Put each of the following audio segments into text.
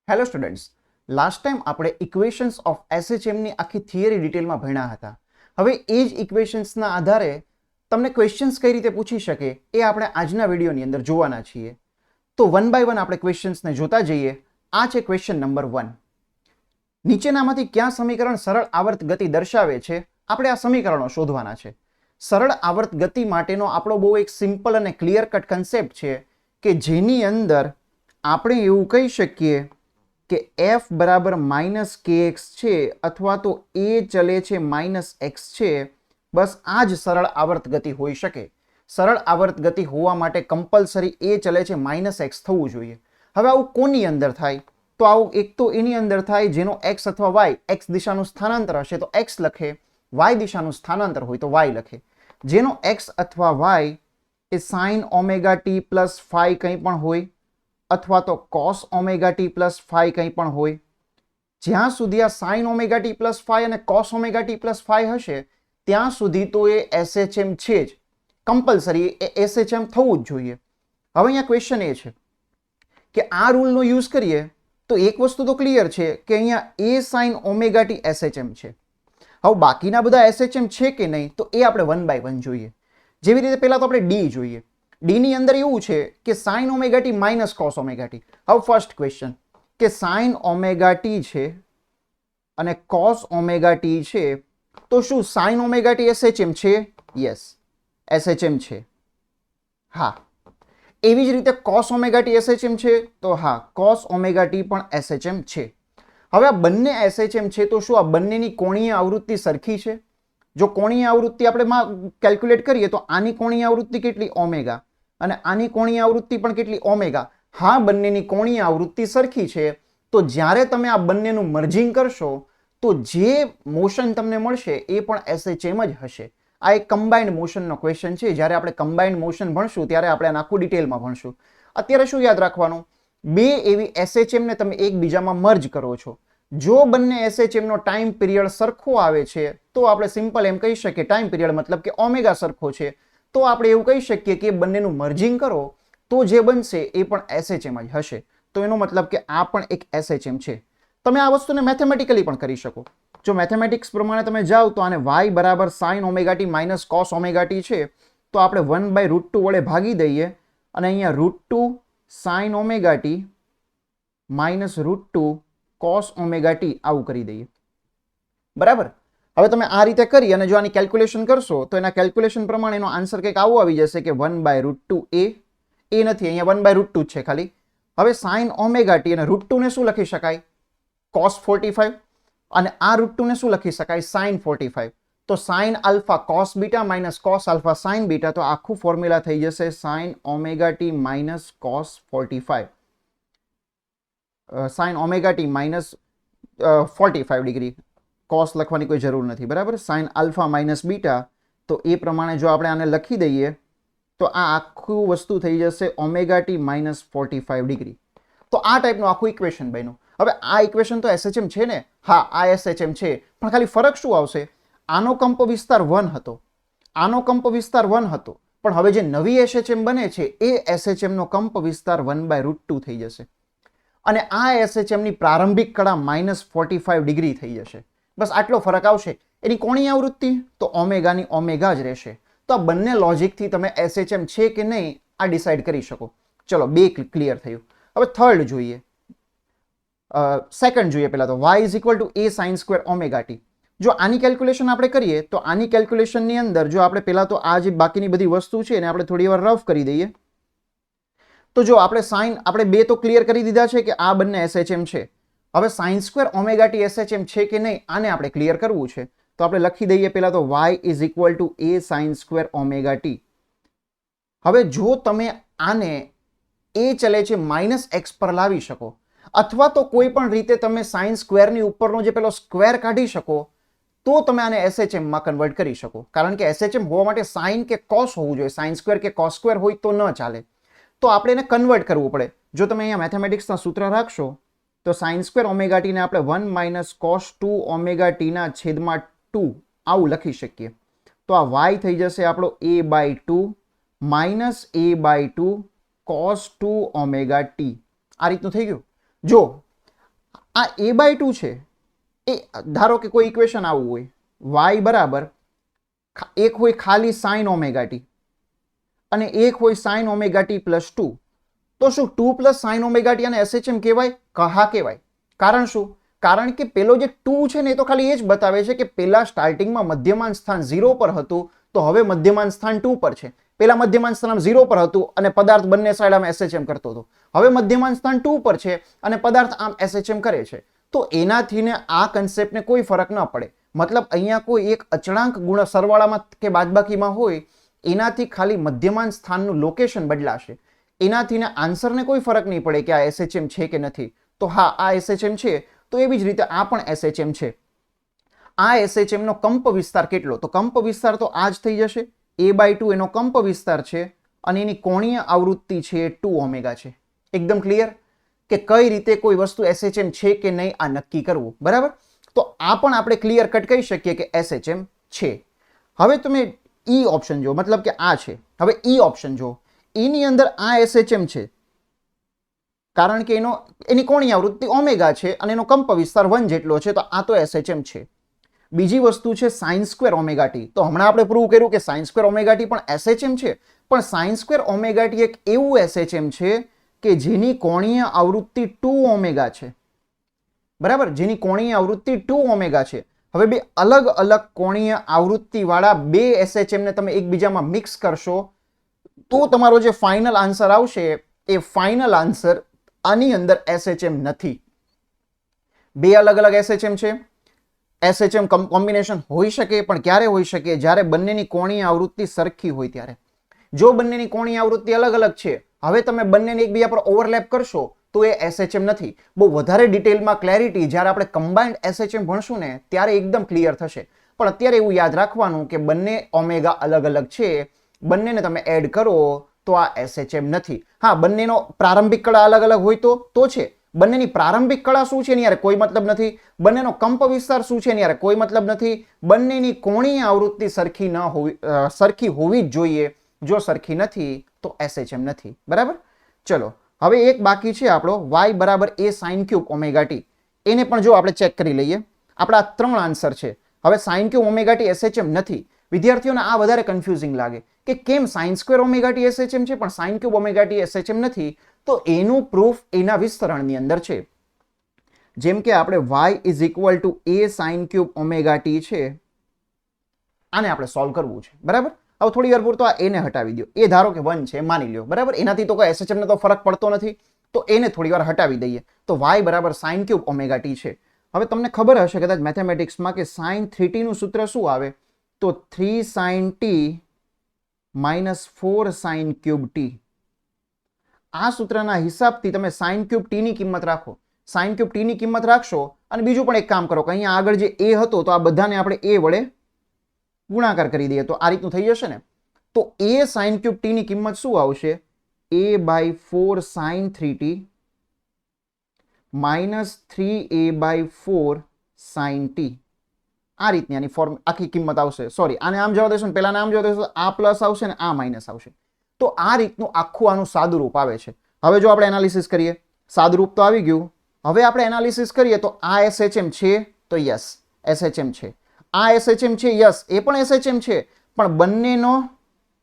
Hello students, last time આપણે equations of એસએચએમની આખી theory ડિટેલમાં ભણ્યા હતા. હવે એ જ ઇક્વેશન્સના આધારે તમને ક્વેશ્ચન્સ કઈ રીતે પૂછી શકે એ આપણે આજના વિડીયોની અંદર જોવાના છીએ. તો વન બાય વન આપણે ક્વેશ્ચન્સને જોતા જઈએ. આ છે ક્વેશ્ચન નંબર 1. નીચેનામાંથી કયા સમીકરણ સરળ આવર્ત ગતિ દર્શાવે છે? આપણે આ સમીકરણો શોધવાના છે. સરળ આવર્ત ગતિ માટેનો આપણો બહુ એક સિમ્પલ અને ક્લિયર કટ કન્સેપ્ટ છે કે જેની અંદર આપણે એવું કહી શકીએ કે f બરાબર -kx છે અથવા તો a ચલે છે -x છે. બસ આ જ સરળ આવર્ત ગતિ હોઈ શકે. સરળ આવર્ત ગતિ હોવા માટે કમ્પલસરી a ચલે છે -x થવું જોઈએ. હવે આવું કોની અંદર થાય? તો આવું એક તો એની અંદર થાય જેનો x અથવા y, x દિશાનું સ્થાનાંતર હશે તો x લખે, y દિશાનું સ્થાનાંતર હોય તો y લખે. જેનો x અથવા y એ sin omega t plus phi કંઈ પણ હોય અથવા તો cos omega t plus phi કંઈ પણ હોય. જ્યાં સુધી આ sin omega t plus phi અને cos omega t plus phi હશે ત્યાં સુધી તો એ SHM છે જ, કમ્પલસરી એ SHM થવું જ જોઈએ. હવે અહીંયા ક્વેશ્ચન એ છે કે આ રૂલનો યુઝ કરીએ તો એક વસ્તુ તો ક્લિયર છે કે અહીંયા a sin omega t SHM છે. હવે બાકીના બધા SHM છે કે નહીં તો એ આપણે વન બાય વન જોઈએ. જેવી રીતે પહેલા તો આપણે ડી જોઈએ. ડી ની અંદર એવું છે કે sin omega t minus cos omega t. હવે ફર્સ્ટ ક્વેશ્ચન કે sin ઓમેગા t છે અને cos ઓમેગા t છે તો શું sin ઓમેગા t SHM છે? યસ, SHM છે. હા. એવી જ રીતે cos ઓમેગા t SHM છે તો હા, cos ઓમેગા t પણ SHM છે. હવે આ બંને SHM છે તો શું આ બંનેની કોણીય આવૃત્તિ સરખી છે? જો કોણીય આવૃત્તિ આપણે કેલ્ક્યુલેટ કરીએ તો આની કોણીય આવૃત્તિ કેટલી? ઓમેગા. અને આની કોણીય આવૃત્તિ પણ કેટલી? ઓમેગા. હા, બંનેની કોણીય આવૃત્તિ સરખી છે. તો જ્યારે તમે આ બંનેનું મર્જિંગ કરશો તો જે મોશન તમને મળશે એ પણ SHM જ હશે. આ એક કમ્બાઇન્ડ મોશનનો ક્વેશ્ચન છે. જ્યારે આપણે કમ્બાઇન્ડ મોશન ભણશું ત્યારે આપણે આખું ડિટેલમાં ભણશું. અત્યારે શું યાદ રાખવાનું? બે એવી SHM ને તમે એકબીજામાં મર્જ કરો છો. જો બંને SHM નો ટાઈમ પીરિયડ સરખો આવે છે તો આપણે સિમ્પલ એમ કહી શકીએ, ટાઈમ પીરિયડ મતલબ કે ઓમેગા સરખો છે તો આપણે એવું કહી શકીએ કે બંનેનું મર્જિંગ કરો તો જે બનશે એ પણ SHM જ હશે. તો એનો મતલબ કે આ પણ એક SHM છે. તમે આ વસ્તુને મેથેમેટિકલી પણ કરી શકો. જો મેથેમેટિક્સ પ્રમાણે તમે જાઓ તો આને y બરાબર sin omega t minus cos omega t છે તો આપણે 1/√2 વડે ભાગી દઈએ અને અહીંયા √2 sin omega t minus √2 cos omega t આવું કરી દઈએ. બરાબર. હવે તમે આ રીતે કરી અને જો આની કેલ્ક્યુલેશન કરશો તો એના કેલ્ક્યુલેશન પ્રમાણે એનો આન્સર કંઈક આવો આવી જશે કે 1/√2a. એ નથી, અહીંયા 1/√2 છે ખાલી. હવે sin ઓમેગા t અને √2 ને શું લખી શકાય? cos 45. અને આ √2 ને શું લખી શકાય? sin 45. તો sin alpha cos beta minus cos alpha sin beta, તો આખું ફોર્મ્યુલા થઈ જશે sin omega t minus cos 45. sin omega t minus 45 degree. cos લખવાની કોઈ જરૂર નથી. બરાબર. sin આલ્ફા માઇનસ બીટા, તો એ પ્રમાણે જો આપણે આને લખી દઈએ તો આ આખું વસ્તુ થઈ જશે ઓમેગા t માઇનસ 45 ડિગ્રી. તો આ ટાઈપનું આખું ઇક્વેશન બન્યું. હવે આ ઇક્વેશન તો SHM છે ને? હા, આ SHM છે. પણ ખાલી ફરક શું આવશે? આનો કંપ વિસ્તાર 1 હતો, આનો કંપ વિસ્તાર 1 હતો, પણ હવે જે નવી SHM બને છે એ SHM નો કંપ વિસ્તાર 1/√2 થઈ જશે. અને આ SHM ની પ્રારંભિક કળા -45 ડિગ્રી થઈ જશે. બસ આટલો ફરક આવશે. એની કોણીય આવૃત્તિ તો ઓમેગાની ઓમેગા જ રહેશે. તો આ બંને લોજિકથી તમે SHM છે કે નહીં આ ડિસાઈડ કરી શકો. ચલો, બે ક્લિયર થયું. હવે થર્ડ જોઈએ, સેકન્ડ જોઈએ. પહેલા તો y is equal to a sin square omega t. જો આની કેલ્ક્યુલેશન આપણે કરીએ તો આની કેલ્ક્યુલેશનની અંદર જો આપણે પહેલા તો આ જે બાકીની બધી વસ્તુ છે એને આપણે થોડી વાર રફ કરી દઈએ. તો જો આપણે બે તો ક્લિયર કરી દીધા છે કે આ બંને SHM છે. હવે sin square omega t SHM છે કે નહીં આને આપણે ક્લિયર કરવું છે. તો આપણે લખી દઈએ પહેલા તો y is equal to a sin square omega t. હવે જો તમે આને a ચલે છે -x પર લાવી શકો અથવા તો કોઈ પણ રીતે તમે sin સ્ક્વેરની ઉપરનો જે પેલો સ્ક્વેર કાઢી શકો તો તમે આને SHM માં કન્વર્ટ કરી શકો. કારણ કે SHM હોવા માટે sin કે cos હોવું જોઈએ. sin સ્ક્વેર કે cos સ્ક્વેર હોય તો ન ચાલે. તો આપણે એને કન્વર્ટ કરવું પડે. જો તમે અહીંયા મેથેમેટિક્સના સૂત્ર રાખશો તો sin સ્ક્વેર ઓમેગા t ને આપણે 1 માઇનસ cos 2 ઓમેગા t ના છેદમાં 2 આવું લખી શકીએ. તો આ y થઈ જશે આપણો a/2 minus a/2 cos 2 omega t. આ રીતનું થઈ ગયું. જો આ a/2 છે એ ધારો કે કોઈ ઇક્વેશન આવું હોય y બરાબર એક હોય ખાલી sin ઓમેગા ટી અને એક હોય sin ઓમેગા ટી પ્લસ 2, તો શું 2 પ્લસ sin ઓમેગા ટી અને SHM કહેવાય? હા કહેવાય. કારણ શું? કારણ કે પેલો જે 2 છે ને એ તો ખાલી એ જ બતાવે છે કે પેલા સ્ટાર્ટિંગમાં મધ્યમાન સ્થાન 0 પર હતું, તો હવે મધ્યમાન સ્થાન 2 પર છે. પેલા મધ્યમાન સ્થાન 0 પર હતું અને પદાર્થ બંને સાઈડ આમ SHM કરતો હતો. હવે મધ્યમાન સ્થાન 2 પર છે અને પદાર્થ આમ SHM કરે છે. તો એનાથી ને આ કન્સેપ્ટને કોઈ ફરક ન પડે. મતલબ અહીંયા કોઈ એક અચળાંક ગુણ સરવાળામાં કે બાદબાકીમાં હોય એનાથી ખાલી મધ્યમાન સ્થાનનું લોકેશન બદલાશે. એનાથી ને આન્સરને કોઈ ફરક નહીં પડે કે આ SHM છે કે નથી. તો હા, આ SHM છે, તો એવી જ રીતે આ પણ SHM છે. આ SHM નો કંપ વિસ્તાર કેટલો? તો કંપ વિસ્તાર તો આ જ થઈ જશે. a/2 એનો કંપ વિસ્તાર છે અને એની કોણીય આવૃત્તિ છે 2 ઓમેગા છે. એકદમ ક્લિયર કે કઈ રીતે કોઈ વસ્તુ SHM છે કે નહીં આ નક્કી કરવું. બરાબર? તો આ પણ આપણે ક્લિયર કટ કહી શકીએ કે SHM છે. હવે તમે ઈ ઓપ્શન જો, મતલબ કે આ છે. હવે ઈ ઓપ્શન જો, એની અંદર આ SHM છે કારણ કે એની કોણીય આવૃત્તિ ઓમેગા છે અને એનો કંપ વિસ્તાર 1 જેટલો છે, તો આ તો SHM છે. બીજી વસ્તુ છે sin સ્ક્વેર ઓમેગા ટી. તો હમણાં આપણે પ્રૂવ કર્યું કે sin સ્ક્વેર ઓમેગા ટી પણ SHM છે, પણ sin સ્ક્વેર ઓમેગા ટી એક એવું SHM છે કે જેની કોણીય આવૃત્તિ 2 ઓમેગા છે. બરાબર? જેની કોણીય આવૃત્તિ 2 ઓમેગા છે. હવે બે અલગ અલગ કોણીય આવૃત્તિ વાળા બે SHM ને તમે એકબીજામાં મિક્સ કરશો તો તમારો જે ફાઇનલ આન્સર આવશે એ ફાઇનલ આન્સર આની અંદર SHM નથી. બે અલગ અલગ SHM છે. SHM કોમ્બિનેશન હોઈ શકે, પણ ક્યારે હોઈ શકે? જ્યારે બંનેની કોણીય આવૃત્તિ સરખી હોય ત્યારે. જો બંનેની કોણીય આવૃત્તિ અલગ અલગ છે, હવે તમે બંનેને એકબીજા પર ઓવરલેપ કરશો તો એ SHM નથી. બહુ વધારે ડિટેલમાં ક્લેરિટી જ્યારે આપણે કમ્બાઇન્ડ SHM ભણશું ને ત્યારે એકદમ ક્લિયર થશે. પણ અત્યારે એવું યાદ રાખવાનું કે બંને ઓમેગા અલગ અલગ છે, બંનેને તમે એડ કરો તો આ SHM નથી. હા, બંનેનો પ્રારંભિક કળા અલગ અલગ હોય તો છે. બંનેની પ્રારંભિક કળા શું છે એની યારે કોઈ મતલબ નથી. બંનેનો કંપ વિસ્તાર શું છે એની યારે કોઈ મતલબ નથી. બંનેની કોણીય આવૃત્તિ સરખી હોવી જ જોઈએ. જો સરખી નથી તો SHM નથી. બરાબર? ચલો હવે એક બાકી છે આપણો y બરાબર a sin cube omega T. એને પણ જો આપણે ચેક કરી લઈએ. આપણા 3 આન્સર છે. હવે sin cube omega T SHM નથી. વિદ્યાર્થીઓને આ વધારે કન્ફ્યુઝિંગ લાગે કે કેમ sin square omega T SHM છે પણ sin cube omega T SHM નથી. તો એનું પ્રૂફ એના વિસ્તરણની અંદર છે. જેમ કે આપણે y is equal to a sin cube omega T છે, આને આપણે સોલ્વ કરવું છે. બરાબર? હવે થોડી વાર પૂરતો આ એને હટાવી દો. એ ધારો કે 1 છે માની લ્યો. બરાબર? એનાથી તો કોઈ SHM ને તો ફરક પડતો નથી, તો એને થોડી વાર હટાવી દઈએ. તો y બરાબર sin ક્યુબ ઓમેગા ટી છે. હવે તમને ખબર હશે કદાચ મેથેમેટિક્સમાં કે sin 3t નું સૂત્ર શું આવે? તો 3 sin t minus 4 sin cube t. આ સૂત્રના હિસાબથી તમે sin ક્યુબ t ની કિંમત રાખો. sin ક્યુબ t ની કિંમત રાખશો અને બીજું પણ એક કામ કરો કે અહીંયા આગળ જે a હતો તો આ બધાને આપણે a વડે ગુણાકાર કરી દઈએ તો આ રીતનું થઈ જશે ને. તો a sin ક્યુબ t ની કિંમત શું આવશે? a/4 sin 3t minus 3a/4 sin t. આ રીતની આની ફોર્મ આખી કિંમત આવશે. સોરી, આને આમ જવા દેશો ને પેલા આમ જવા દેશો, આ પ્લસ આવશે ને આ માઇનસ આવશે. તો આ રીતનું આખું આનું સાદુરૂપ આવે છે. હવે જો આપણે એનાલિસિસ કરીએ, સાદુરૂપ તો આવી ગયું. હવે આપણે એનાલિસિસ કરીએ તો આ SHM છે તો યસ SHM છે. આ SHM છે યસ, એ પણ SHM છે, પણ બંનેનો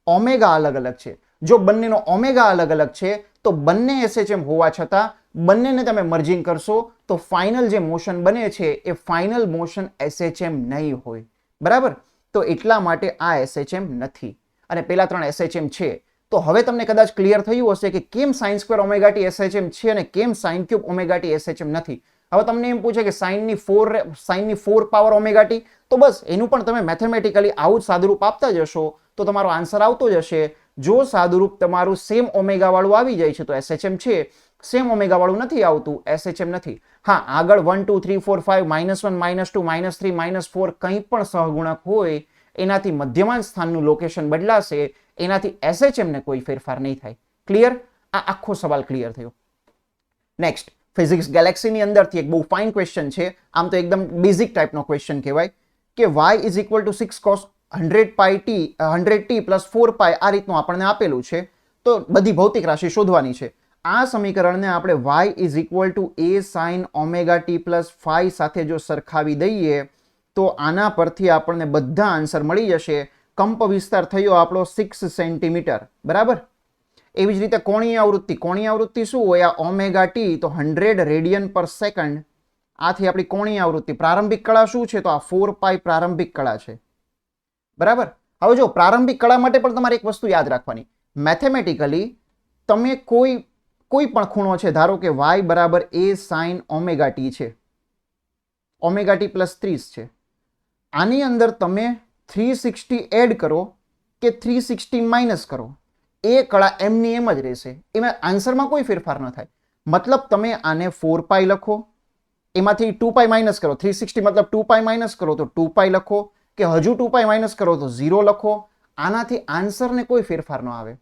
ઓમેગા અલગ અલગ છે. જો બંનેનો ઓમેગા અલગ અલગ છે તો બંને SHM હોવા છતાં બંનેને તમે મર્જિંગ કરશો તો ફાઇનલ જે મોશન બને છે એ ફાઇનલ મોશન SHM નહીં હોય. બરાબર? તો એટલા માટે આ SHM નથી અને પેલા 3 SHM છે. તો હવે તમને કદાચ ક્લિયર થયું હશે કે કેમ sin square omega T SHM છે અને કેમ sin cube omega T SHM નથી. હવે તમને એમ પૂછે કે sin ની 4 પાવર ઓમેગા ટી, તો બસ એનું પણ તમે મેથેમેટિકલી આવું જ સાદુરૂપ આપતા જશો તો તમારો આન્સર આવતો જશે. જો સાદુરૂપ તમારું સેમ ઓમેગા વાળું આવી જાય છે તો SHM છે, સેમ ઓમેગા વાળું નથી આવતું SHM નથી. હા, આગળ 1 2 3 4 5 -1 -2 -3 -4 કંઈ પણ સહગુણક હોય એનાથી મધ્યમાન સ્થાનનું લોકેશન બદલાશે, એનાથી SHM ને કોઈ ફેરફાર નહીં થાય. ક્લિયર? આ આખો સવાલ ક્લિયર થયો. નેક્સ્ટ, ફિઝિક્સ ગેલેક્સીની અંદરથી એક બહુ ફાઇન ક્વેશ્ચન છે. આમ તો એકદમ બેઝિક ટાઈપનો ક્વેશ્ચન કહેવાય કે y is equal two 6 cos 100t + 4 pi આ રીતનું આપણને આપેલું છે. તો બધી ભૌતિક રાશિ શોધવાની છે. આ સમીકરણને આપણે y is equal to a sin omega t plus phi સાથે જો સરખાવી દઈએ તો આના પરથી આપણને બધા આન્સર મળી જશે. કંપ વિસ્તાર થયો આપણો 6 સેન્ટીમીટર, બરાબર. એવી જ રીતે કોણીય આવૃત્તિ શું હોય? આ ઓમેગા ટી તો 100 રેડિયન પર સેકન્ડ. આથી આપણી કોણીય આવૃત્તિ. પ્રારંભિક કળા શું છે? તો આ 4 પાઈ પ્રારંભિક કળા છે, બરાબર. હવે જો પ્રારંભિક કળા માટે પણ તમારે એક વસ્તુ યાદ રાખવાની. મેથેમેટિકલી તમે કોઈ પણ ખૂણો છે, ધારો કે y બરાબર a sin ઓમેગા ટી છે, ઓમેગા ટી પ્લસ 30 છે, આની અંદર તમે 360 એડ કરો કે 360 માઇનસ કરો, એ કળા એમની એમ જ રહેશે. એમાં આન્સરમાં કોઈ ફેરફાર ન થાય. મતલબ તમે આને 4 પાઈ લખો, એમાંથી 2 પાઈ માઇનસ કરો, 360 મતલબ 2 પાઈ માઇનસ કરો તો 2 પાઈ લખો, કે હજુ 2 પાઈ માઇનસ કરો તો 0 લખો. આનાથી આન્સરને કોઈ ફેરફાર ન આવે,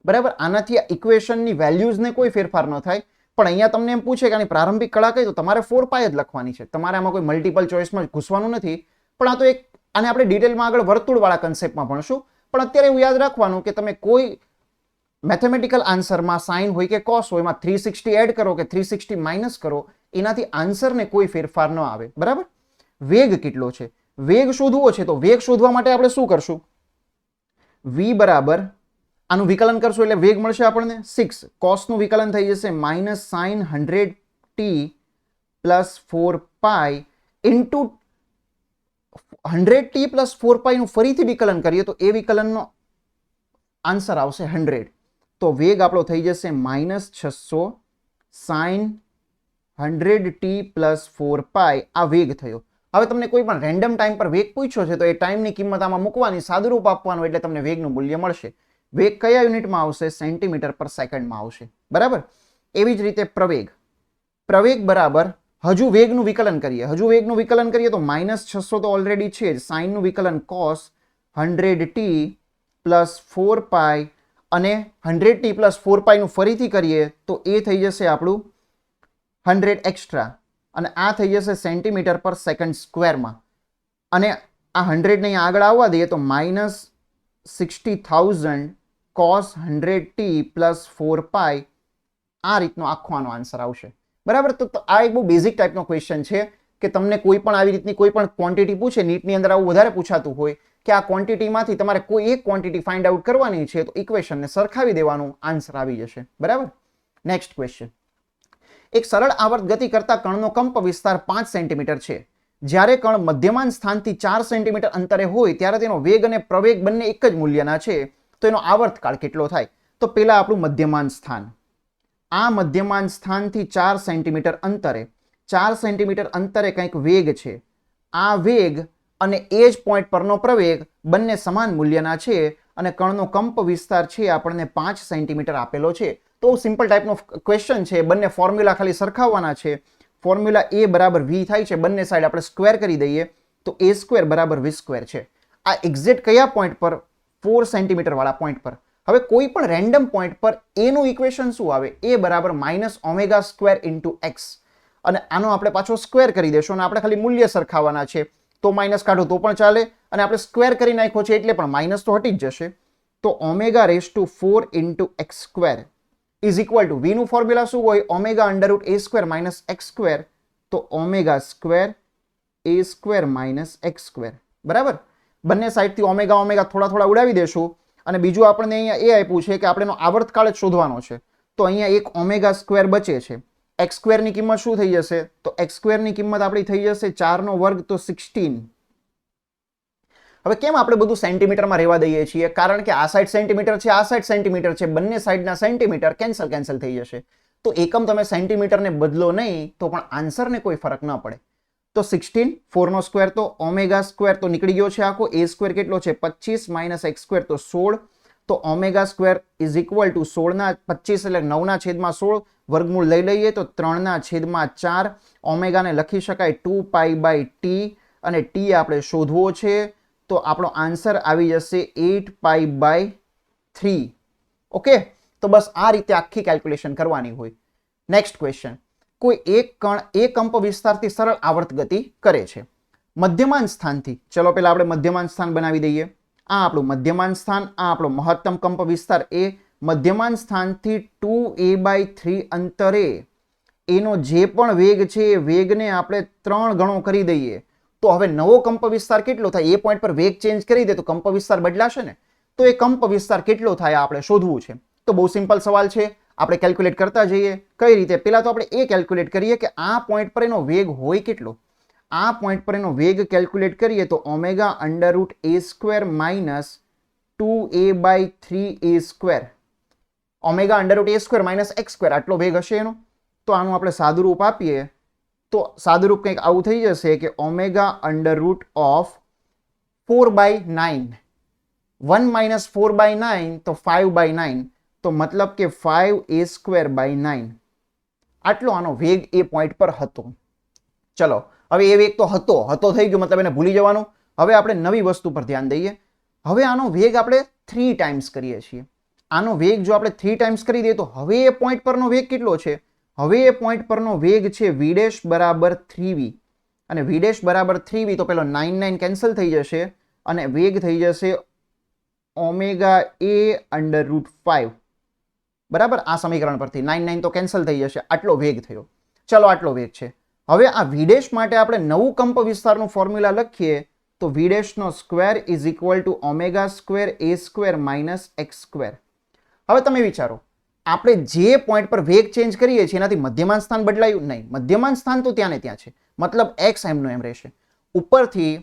બરાબર. આનાથી આ ઇક્વેશનની વેલ્યુઝને કોઈ ફેરફાર ન થાય. પણ અહીંયા તમને એમ પૂછે કે આની પ્રારંભિક કળા કઈ, તો તમારે 4 પાઈ જ લખવાની છે. તમારે આમાં કોઈ મલ્ટિપલ ચોઇસમાં ઘૂસવાનું નથી. પણ આ તો એક, આને આપણે ડિટેલમાં આગળ વર્તુળવાળા કન્સેપ્ટમાં ભણશું. પણ અત્યારે એવું યાદ રાખવાનું કે તમે કોઈ મેથેમેટિકલ આન્સરમાં સાઇન હોય કે કોસ હોય, એમાં 360 એડ કરો કે 360 માઇનસ કરો, એનાથી આન્સરને કોઈ ફેરફાર ન આવે, બરાબર. વેગ કેટલો છે? વેગ શોધવો છે, તો વેગ શોધવા માટે આપણે શું કરશું? v બરાબર આનું વિકલન કરશું એટલે વેગ મળશે આપણને 6. કોસનું વિકલન થઈ જશે માઇનસ સાઇન 100t પ્લસ 4 પાઈ ઇન્ટુ 100t પ્લસ 4 પાઈનું ફરીથી વિકલન કરીએ તો એ વિકલનનો આન્સર આવશે 100. તો વેગ આપણો થઈ જશે માઇનસ 600 સાઇન 100t પ્લસ 4 પાઈ. આ વેગ થયો. હવે તમને કોઈ પણ રેન્ડમ ટાઈમ પર વેગ પૂછ્યો છે તો એ ટાઈમની કિંમત આમાં મૂકવાની, સાદુરૂપ આપવાનું, એટલે તમને વેગનું મૂલ્ય મળશે. વેગ કયા યુનિટમાં આવશે? સેન્ટીમીટર પર સેકન્ડમાં આવશે, બરાબર. એવી જ રીતે પ્રવેગ બરાબર હજુ વેગનું વિકલન કરીએ તો માઇનસ 600 તો ઓલરેડી છે જ, સાઇનનું વિકલન કોસ 100t પ્લસ 4 પાઈ અને 100t પ્લસ 4 પાઈનું ફરીથી કરીએ તો એ થઈ જશે આપણું 100 એક્સ્ટ્રા, અને આ થઈ જશે સેન્ટીમીટર પર સેકન્ડ સ્ક્વેરમાં. અને આ 100 ને આગળ આવવા દઈએ તો માઇનસ 60,000 cos 100t પ્લસ 4 પાઈ. આ રીતનો આખો આનો આન્સર આવશે, બરાબર. તો આ એક બહુ બેઝિક ટાઈપનો ક્વેશ્ચન છે કે તમને કોઈ પણ આવી રીતની કોઈ પણ ક્વોન્ટિટી પૂછે, નીટની અંદર આવું વધારે પૂછાતું હોય કે આ ક્વોન્ટિટીમાંથી તમારે કોઈ એક ક્વોન્ટિટી ફાઇન્ડ આઉટ કરવાની છે, તો ઇક્વેશનને સરખાવી દેવાનું, આન્સર આવી જશે, બરાબર. Next question. એક સરળ આવર્ત ગતિ કરતા કણનો કંપ વિસ્તાર 5 સેન્ટીમીટર છે. જ્યારે કણ મધ્યમાન સ્થાનથી 4 સેન્ટીમીટર અંતરે હોય ત્યારે તેનો વેગ અને પ્રવેગ બંને એક જ મૂલ્યના છે, તો એનો આવર્તકાળ કેટલો થાય? તો પહેલા આપણું મધ્યમાન સ્થાન. આ મધ્યમાન સ્થાનથી 4 સેન્ટીમીટર અંતરે, 4 સેન્ટીમીટર અંતરે કંઈક વેગ છે. આ વેગ અને એ જ પોઈન્ટ પરનો પ્રવેગ બંને સમાન મૂલ્યના છે અને કણનો કંપ વિસ્તાર છે આપણને 5 સેન્ટીમીટર આપેલો છે. તો સિમ્પલ ટાઈપનો ક્વેશ્ચન છે. બંને ફોર્મ્યુલા ખાલી સરખાવવાના છે. ફોર્મ્યુલા a બરાબર v થાય છે, બંને સાઈડ આપણે સ્ક્વેર કરી દઈએ તો a સ્ક્વેર બરાબર v સ્ક્વેર છે. આ એક્ઝેક્ટ કયા પોઈન્ટ પર? 4 સેન્ટીમીટર વાળા પોઈન્ટ પર. હવે કોઈ પણ રેન્ડમ પોઈન્ટ પર a નું ઇક્વેશન શું આવે? a બરાબર minus omega square into x. અને આનો આપણે પાછો સ્ક્વેર કરી દેશું અને આપણે ખાલી મૂલ્ય સરખાવવાના છે. તો માઇનસ કાઢો તો પણ ચાલે, અને આપણે સ્ક્વેર કરી નાખ્યો છે એટલે પણ માઇનસ તો હટી જ જશે. તો omega raise to 4 into x square is equal to, v નું ફોર્મ્યુલા શું હોય? Omega under root a square minus x square. તો omega square a square minus x square, બરાબર. બંને સાઈડથી ઓમેગા ઓમેગા થોડા થોડા ઉડાવી દેશું. અને બીજું આપણને અહીંયા એ આપ્યું છે કે આપણે એનો આવર્તકાળ જ શોધવાનો છે. તો અહીંયા એક ઓમેગા સ્ક્વેર બચે છે. એક્સ સ્ક્વેરની કિંમત શું થઈ જશે? તો એક્સ સ્ક્વેરની કિંમત આપણી થઈ જશે 4 નો વર્ગ, તો 16. હવે કેમ આપણે બધું સેન્ટીમીટરમાં રહેવા દઈએ છીએ? કારણ કે આ સાઈડ સેન્ટીમીટર છે, આ સાઈડ સેન્ટીમીટર છે, બંને સાઈડના સેન્ટીમીટર કેન્સલ થઈ જશે. તો એકમ તમે સેન્ટીમીટરને બદલો નહીં તો પણ આન્સરને કોઈ ફરક ન પડે. તો 16, 4 નો સ્ક્વેર તો ઓમેગા સ્ક્વેર તો નીકળી ગયો છે આખો. a સ્ક્વેર કેટલો છે? 25 માઇનસ એક્સ સ્ક્વેર તો 16. તો omega square is equal two 16 ના 25 એટલે 9 ના છેદમાં 16, વર્ગમૂળ લઈ લઈએ તો 3 ના છેદમાં 4. ઓમેગાને લખી શકાય 2 પાઈ બાય t, અને t આપણે શોધવો છે. તો આપણો આન્સર આવી જશે 8 પાઈ બાય 3. ઓકે, તો બસ આ રીતે આખી કેલ્ક્યુલેશન કરવાની હોય. Next question. કોઈ એક કણ એ કંપ વિસ્તારથી સરળ આવર્ત ગતિ કરે છે. મધ્યમાન સ્થાનથી, ચલો પહેલા આપણે મધ્યમાન સ્થાન બનાવી દઈએ. આ આપણું મધ્યમાન સ્થાન, આ આપણો મહત્તમ કંપ વિસ્તાર એ, મધ્યમાન સ્થાનથી 2a/3 અંતરે એનો જે પણ વેગ છે એ વેગને આપણે 3 ગણો કરી દઈએ તો હવે નવો કંપ વિસ્તાર કેટલો થાય? એ પોઈન્ટ પર વેગ ચેન્જ કરી દે તો કંપ વિસ્તાર બદલાશે ને. તો એ કંપ વિસ્તાર કેટલો થાય આપણે શોધવું છે. તો બહુ સિમ્પલ સવાલ છે, આપણે કેલ્ક્યુલેટ કરતા જઈએ. કઈ રીતે? પહેલા તો આપણે એ કેલ્ક્યુલેટ કરીએ કે આ પોઈન્ટ પર એનો વેગ હોય કેટલો. આ પોઈન્ટ પર એનો વેગ કેલ્ક્યુલેટ કરીએ તો ω√a² minus 2a/3a², ω√a² - x², આટલો વેગ હશે એનો. તો આનું આપણે સાદુરૂપ આપીએ તો સાદુરૂપ કંઈક આવું થઈ જશે કે ω√4/9, 1 - 4/9 તો 5/9, તો મતલબ કે 5a²/9. આટલો આનો વેગ એ પોઈન્ટ પર હતો. ચલો હવે એ વેગ તો હતો થઈ ગયો, મતલબ એને ભૂલી જવાનું. હવે આપણે નવી વસ્તુ પર ધ્યાન દઈએ. હવે આનો વેગ આપણે 3 ટાઈમ્સ કરીએ છીએ. આનો વેગ જો આપણે 3 ટાઈમ્સ કરી દઈએ તો હવે એ પોઈન્ટ પરનો વેગ કેટલો છે? હવે એ પોઈન્ટ પરનો વેગ છે v' બરાબર 3v, અને v' બરાબર 3v તો પેલો 9 કેન્સલ થઈ જશે અને વેગ થઈ જશે ω/a√5. બરાબર, આ સમીકરણ પરથી 9 તો કેન્સલ થઈ જશે, આટલો વેગ થયો. ચલો આટલો વેગ છે. હવે આ v' માટે આપણે નવું કંપ વિસ્તારનું ફોર્મ્યુલા લખીએ તો v' નો square is equal to ω²a² minus x². હવે તમે વિચારો, આપણે જે પોઈન્ટ પર વેગ ચેન્જ કરીએ છીએ એનાથી મધ્યમાન સ્થાન બદલાયું નહીં. મધ્યમાન સ્થાન તો ત્યાં ને ત્યાં છે, મતલબ x એમનો એમ રહેશે. ઉપરથી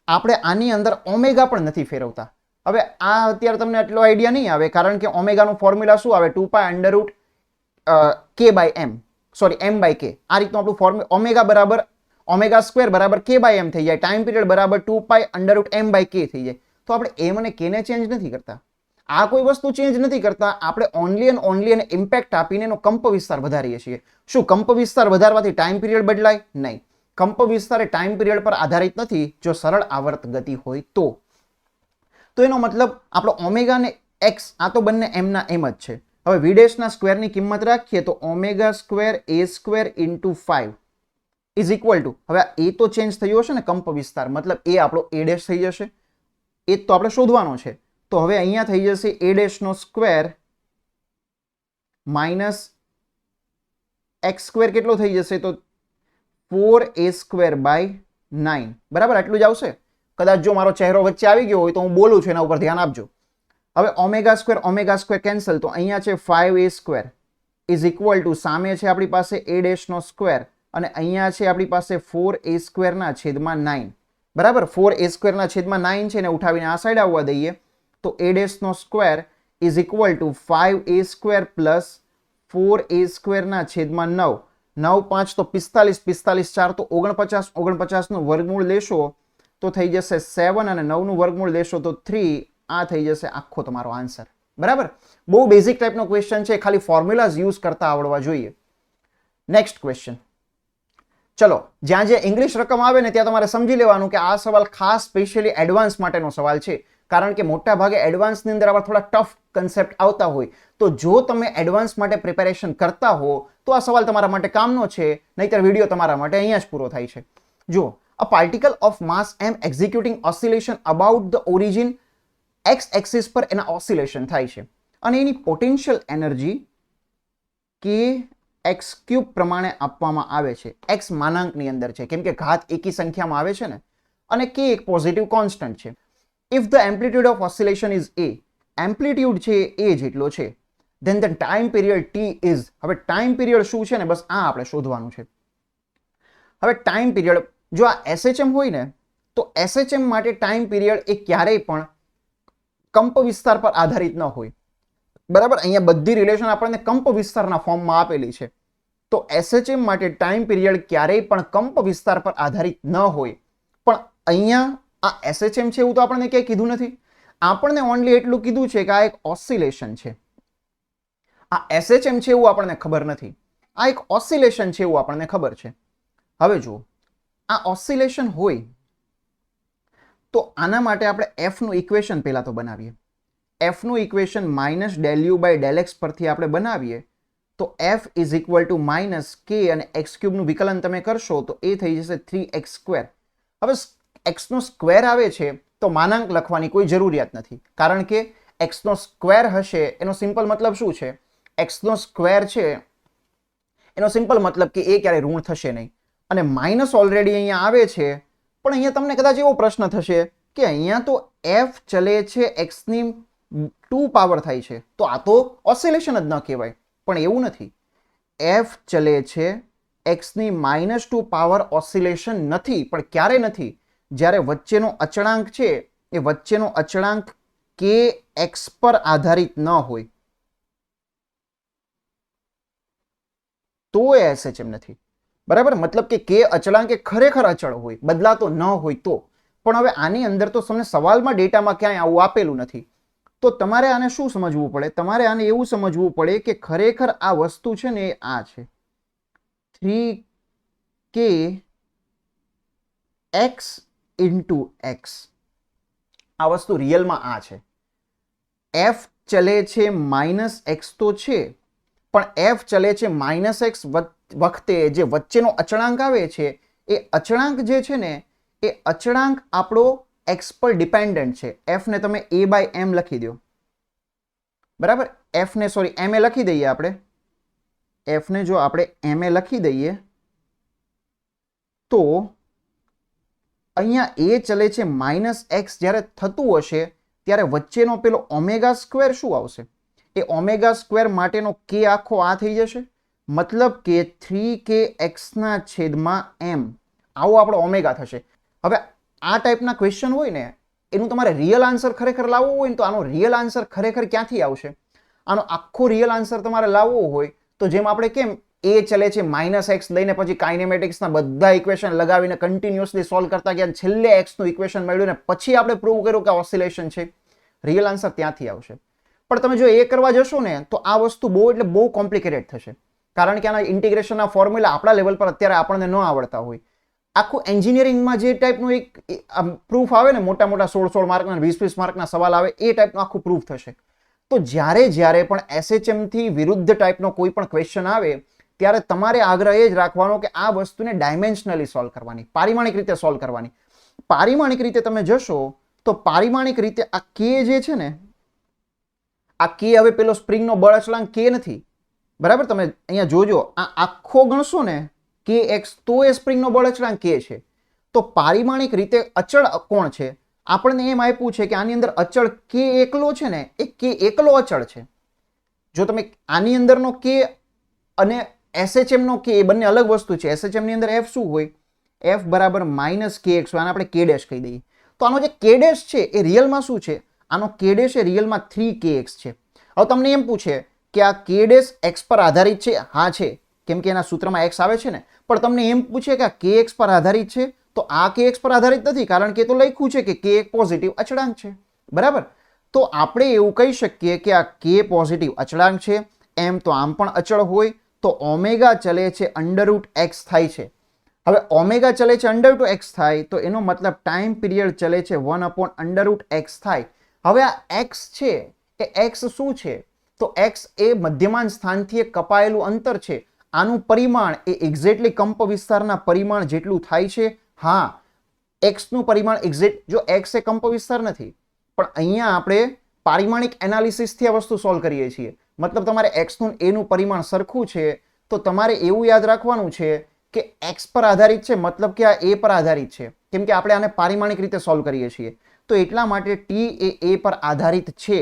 આપણે આની અંદર ઓમેગા પણ નથી ફેરવતા. હવે આ અત્યારે તમને એટલો આઈડિયા નહીં આવે, કારણ કે ઓમેગાનું ફોર્મ્યુલા શું આવે? 2π√k/m, sorry m/k. આ રીતનું આપણું ફોર્મ્યુલા ω² બરાબર k/m થઈ જાય, ટાઈમ પીરિયડ બરાબર 2π√m/k થઈ જાય. તો આપણે m અને k ને ચેન્જ નથી કરતા. આ કોઈ વસ્તુ ચેન્જ નથી કરતા. આપણે ઓનલી અને ઇમ્પેક્ટ આપીને એનો કંપ વિસ્તાર વધારીએ છીએ. શું કંપ વિસ્તાર વધારવાથી ટાઈમ પીરિયડ બદલાય? નહીં. કંપ વિસ્તાર એ ટાઈમ પીરિયડ પર આધારિત નથી જો સરળ આવર્ત ગતિ હોય તો એનો મતલબ આપણો ઓમેગા ને x આ તો બંને m ના m જ છે. હવે v' ના સ્ક્વેરની કિંમત રાખીએ તો ω²a² into 5 is equal two, હવે એ તો ચેન્જ થયો હશે ને કંપ વિસ્તાર, મતલબ એ આપણો a' થઈ જશે. એ તો આપણે શોધવાનો છે. તો હવે અહીંયા થઈ જશે a' નો સ્ક્વેર માઇનસ x² કેટલો થઈ જશે? તો 4a²/9. બરાબર, આટલું જ આવશે. કદાચ જો મારો ચહેરો વચ્ચે આવી ગયો હોય તો હું બોલું છું, એના ઉપર ધ્યાન આપજો. હવે ω² કેન્સલ, તો અહીંયા છે 5a² ઇઝ ઇક્વલ ટુ, સામે છે આપણી પાસે a' નો સ્ક્વેર અને અહીંયા છે આપણી પાસે 4a²/9. બરાબર, 4a²/9 છે ને ઉઠાવીને આ સાઈડ આવવા દઈએ તો a' નો square is equal to 5a² plus 4a²/9. 9 5 તો 45, 45 4 તો 49, 49 નું વર્ગમૂળ લેશો તો થઈ જશે 7 અને 9 નું વર્ગમૂળ લેશો તો 3. આ થઈ જશે આખો તમારો આન્સર. બરાબર, બહુ બેઝિક ટાઈપનો ક્વેશ્ચન છે, ખાલી ફોર્મ્યુલાઝ યુઝ કરતા આવડવા જોઈએ. Next question. ચલો, જ્યાં જે ઇંગ્લિશ રકમ આવે ને ત્યાં તમારે સમજી લેવાનું કે આ સવાલ ખાસ સ્પેશિયલી એડવાન્સ માટેનો સવાલ છે, કારણ કે મોટા ભાગે એડવાન્સની અંદર આવા થોડા ટફ કન્સેપ્ટ આવતા હોય. તો જો તમે એડવાન્સ માટે પ્રિપેરેશન કરતા હો તો આ સવાલ તમારા માટે કામનો છે, નહીતર વિડીયો તમારા માટે અહીંયા જ પૂરો થાય છે. જો, a particle of mass m executing oscillation about the origin x axis પર એના ઓસિલેશન થાય છે અને એની પોટેન્શિયલ એનર્જી kx³ પ્રમાણે આપવામાં આવે છે. x માનાંકની અંદર છે, કેમ કે ઘાત એકી સંખ્યામાં આવે છે ને, અને k એક પોઝિટિવ કોન્સ્ટન્ટ છે. If the amplitude of oscillation is a, amplitude છે એ જેટલો છે, then the time period t is, હવે ટાઈમ પીરિયડ શું છે ને બસ આ આપણે શોધવાનું છે. હવે ટાઈમ પીરિયડ જો આ SHM હોય ને તો SHM માટે ટાઈમ પીરિયડ એ ક્યારેય પણ કંપ વિસ્તાર પર આધારિત ન હોય. બરાબર, અહીંયા બધી રિલેશન આપણને કંપ વિસ્તારના ફોર્મમાં આપેલી છે. તો SHM માટે ટાઈમ પીરિયડ ક્યારેય પણ કંપ વિસ્તાર પર આધારિત ન હોય. પણ અહીંયા આ SHM છે એવું તો આપણને ક્યાંય કીધું નથી. આપણને ઓનલી એટલું કીધું છે કે આ એક ઓસિલેશન છે. આ SHM છે એવું આપણને ખબર નથી. આ એક ઓસિલેશન છે એવું આપણને ખબર છે. હવે જુઓ, આ ઓસિલેશન હોય તો આના માટે આપણે f નું ઇક્વેશન પહેલા તો બનાવીએ. f નું ઇક્વેશન -∂u/∂x પરથી આપણે બનાવીએ તો f is equal two -k અને x³ નું વિકલન તમે કરશો તો એ થઈ જશે 3x². હવે x નો સ્ક્વેર આવે છે તો માનાંક લખવાની કોઈ જરૂરિયાત નથી, કારણ કે એક્સનો સ્ક્વેર હશે એનો સિમ્પલ મતલબ શું છે? એક્સનો સ્ક્વેર છે એનો સિમ્પલ મતલબ કે એ ક્યારે ઋણ થશે નહીં. અને માઇનસ ઓલરેડી અહીંયા આવે છે, પણ અહીંયા તમને કદાચ એવો પ્રશ્ન થશે કે અહીંયા તો એફ ચલે છે એક્સની 2 પાવર થાય છે, તો આ તો ઓસિલેશન જ ન કહેવાય. પણ એવું નથી. એફ ચલે છે એક્સની -2 પાવર ઓસિલેશન નથી. પણ ક્યારે નથી? જ્યારે વચ્ચેનો અચળાંક છે એ વચ્ચેનો અચળાંક કે એક્સ પર આધારિત ન હોય તો એ એસએચએમ નથી. બરાબર? મતલબ કે અચળાંક એ ખરેખર અચળ હોય, બદલાતો ન હોય તો. પણ હવે આની અંદર તો તમને સવાલમાં ડેટામાં ક્યાંય આવું આપેલું નથી. તો તમારે આને શું સમજવું પડે? તમારે આને એવું સમજવું પડે કે ખરેખર આ વસ્તુ છે ને એ આ છે 3k x into x. આ વસ્તુ રિયલમાં આ છે. f ચલે છે -x તો છે, પણ f ચલે છે -x વખતે જે વચ્ચેનો અચળાંક આવે છે એ અચળાંક જે છે ને એ અચળાંક આપણો x પર ડિપેન્ડન્ટ છે. f ને તમે a/m લખી દો. બરાબર? f ને સોરી m એ લખી દઈએ આપણે. f ને જો આપણે m એ લખી દઈએ તો અહીંયા a ચલે છે -x જ્યારે થતું હશે ત્યારે વચ્ચેનો પેલો ઓમેગા સ્ક્વેર શું આવશે? એ ઓમેગા સ્ક્વેર માટેનો k આખો આ થઈ જશે. મતલબ કે 3kx ના છેદમાં m. આવો આપણો ઓમેગા થશે. હવે આ ટાઈપના ક્વેશ્ચન હોય ને એનું તમારે રિયલ આન્સર ખરેખર લાવવો હોય ને તો આનો રિયલ આન્સર ખરેખર ક્યાંથી આવશે? આનો આખો રિયલ આન્સર તમારે લાવવો હોય તો જેમ આપણે કેમ એ ચલે છે -x લઈને પછી કાઇનેમેટિક્સના બધા ઇક્વેશન લગાવીને કન્ટિન્યુઅસલી સોલ્વ કરતા ગયા, છેલ્લે x નું ઇક્વેશન મળ્યું ને પછી આપણે પ્રૂવ કર્યું કે ઓસિલેશન છે. રિયલ આન્સર ત્યાંથી આવશે. પણ તમે જો એ કરવા જશો ને તો આ વસ્તુ બહુ કોમ્પ્લિકેટેડ થશે. કારણ કે આના ઇન્ટિગ્રેશનના ફોર્મ્યુલા આપણા લેવલ પર અત્યારે આપણને ન આવડતા હોય. આખું એન્જિનિયરિંગમાં જે ટાઈપનું એક પ્રૂફ આવે ને, મોટા 16 માર્કના 20 માર્કના સવાલ આવે એ ટાઈપનું આખું પ્રૂફ થશે. તો જ્યારે પણ એસએચએમ થી વિરુદ્ધ ટાઈપનો કોઈ પણ ક્વેશ્ચન આવે ત્યારે તમારે આગ્રહ એ જ રાખવાનો કે આ વસ્તુને ડાયમેન્શનલી સોલ્વ કરવાની, પારિમાણિક રીતે સોલ્વ કરવાની. પારિમાણિક રીતે તમે જશો તો પારિમાણિક રીતે આ કે જે છે ને આ કે હવે પેલો સ્પ્રિંગનો બળ અચળાંક કે નથી. બરાબર? તમે અહીંયા જોજો આ આખો ગણશો ને કે એક્સ તો એ સ્પ્રિંગનો બળ અચળાંક કે છે. તો પારિમાણિક રીતે અચળ કોણ છે? આપણને એમ આપ્યું છે કે આની અંદર અચળ કે એકલો છે ને એ કે એકલો અચળ છે. જો તમે આની અંદરનો કે અને એસએચએમ નો કે એ બંને અલગ વસ્તુ છે. એસએચએમ ની અંદર f શું હોય? f બરાબર -kx હોય. આને આપણે k ડેશ કહી દઈએ. તો આનો જે k ડેશ છે એ રિયલમાં શું છે? આનો k ડેશ એ રિયલમાં 3kx છે. હવે તમને એમ પૂછે કે આ k ડેશ x પર આધારિત છે? હા છે, કેમ કે એના સૂત્રમાં x આવે છે ને. પણ તમને એમ પૂછે કે આ kx પર આધારિત છે? તો આ kx પર આધારિત નથી, કારણ કે તો લખ્યું છે કે k એક પોઝિટિવ અચળાંક છે. બરાબર? તો આપણે એવું કહી શકીએ કે આ k પોઝિટિવ અચળાંક છે. એમ તો આમ પણ અચળ હોય તો ઓમેગા ચલે છે √x થાય છે. હવે ઓમેગા ચલે છે √x થાય તો એનો મતલબ ટાઈમ પીરિયડ ચલે છે 1/√x થાય. હવે આ x છે એ x શું છે? તો x એ મધ્યમાન સ્થાનથી એક કપાયેલું અંતર છે. આનું પરિમાણ એ એક્ઝેક્ટલી કંપ વિસ્તારના પરિમાણ જેટલું થાય છે. હા, x નું પરિમાણ એક્ઝેક્ટ, જો x એ કંપ વિસ્તાર નથી, પણ અહીંયા આપણે પારિમાણિક એનાલિસિસથી આ વસ્તુ સોલ્વ કરીએ છીએ. મતલબ તમારે x નું a નું પરિમાણ સરખું છે તો તમારે એવું યાદ રાખવાનું છે કે x પર આધારિત છે, મતલબ કે આ a પર આધારિત છે, કેમ કે આપણે આને પારિમાણિક રીતે સોલ્વ કરીએ છીએ. તો એટલા માટે t એ a પર આધારિત છે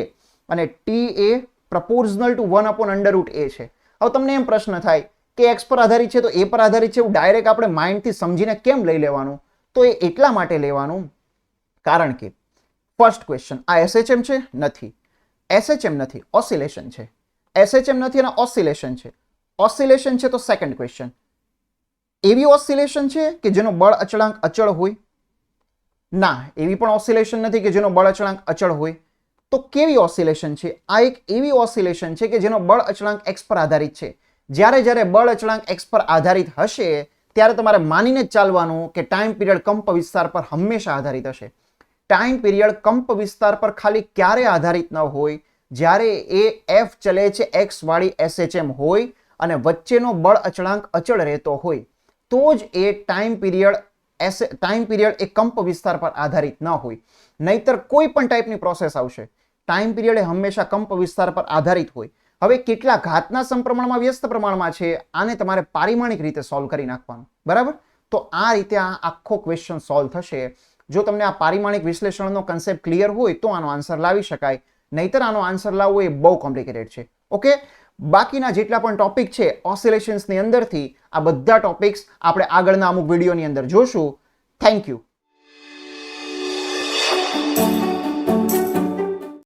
અને t A proportional to 1/√a છે. હવે તમને એમ પ્રશ્ન થાય કે x પર આધારિત છે તો a પર આધારિત છે, એવું ડાયરેક્ટ આપણે માઇન્ડથી સમજીને કેમ લઈ લેવાનું? તો એ એટલા માટે લેવાનું કારણ કે ફર્સ્ટ ક્વેશ્ચન, આ એસએચએમ છે? નથી. એસએચએમ નથી, ઓસિલેશન છે. એસએચએમ નથી અને ઓસિલેશન છે. ઓસિલેશન છે તો સેકન્ડ ક્વેશ્ચન, એવી ઓસિલેશન છે કે જેનો બળ અચળાંક અચળ હોય? ના, એવી પણ ઓસિલેશન નથી કે જેનો બળ અચળાંક અચળ હોય. તો કેવી ઓસિલેશન છે? આ એક એવી ઓસિલેશન છે કે જેનો બળ અચળાંક x પર આધારિત છે. જ્યારે બળ અચળાંક x પર આધારિત હશે ત્યારે તમારે માનીને જ ચાલવાનું કે ટાઈમ પીરિયડ કંપ વિસ્તાર પર હંમેશા આધારિત હશે. ટાઈમ પીરિયડ કંપ વિસ્તાર પર ખાલી ક્યારે આધારિત ન હોય? જ્યારે એ f ચલે છે x વાળી એસએચએમ હોય અને વચ્ચેનો બળ અચળાંક અચળ રહેતો હોય તો જ એ ટાઈમ પીરિયડ એ કંપ વિસ્તાર પર આધારિત ન હોય. નહીતર કોઈ પણ ટાઈપની પ્રોસેસ આવશે ટાઈમ પીરિયડ એ હંમેશા કંપ વિસ્તાર પર આધારિત હોય. હવે કેટલા ઘાતના સમપ્રમાણમાં વ્યસ્ત પ્રમાણમાં છે, આને તમારે પારિમાણિક રીતે સોલ્વ કરી નાખવાનું. બરાબર? તો આ રીતે આ આખો ક્વેશ્ચન સોલ્વ થશે. જો તમને આ પારિમાણિક વિશ્લેષણનો કન્સેપ્ટ ક્લિયર હોય તો આનો આન્સર લાવી શકાય, નહીતર આનો આન્સર લાવવો એ બહુ કોમ્પ્લિકેટેડ છે. ઓકે, બાકીના જેટલા પણ ટોપિક છે ઓસિલેશન્સની અંદરથી, આ બધા ટોપિક્સ આપણે આગળના અમુક વિડીયોની અંદર જોશું. Thank you.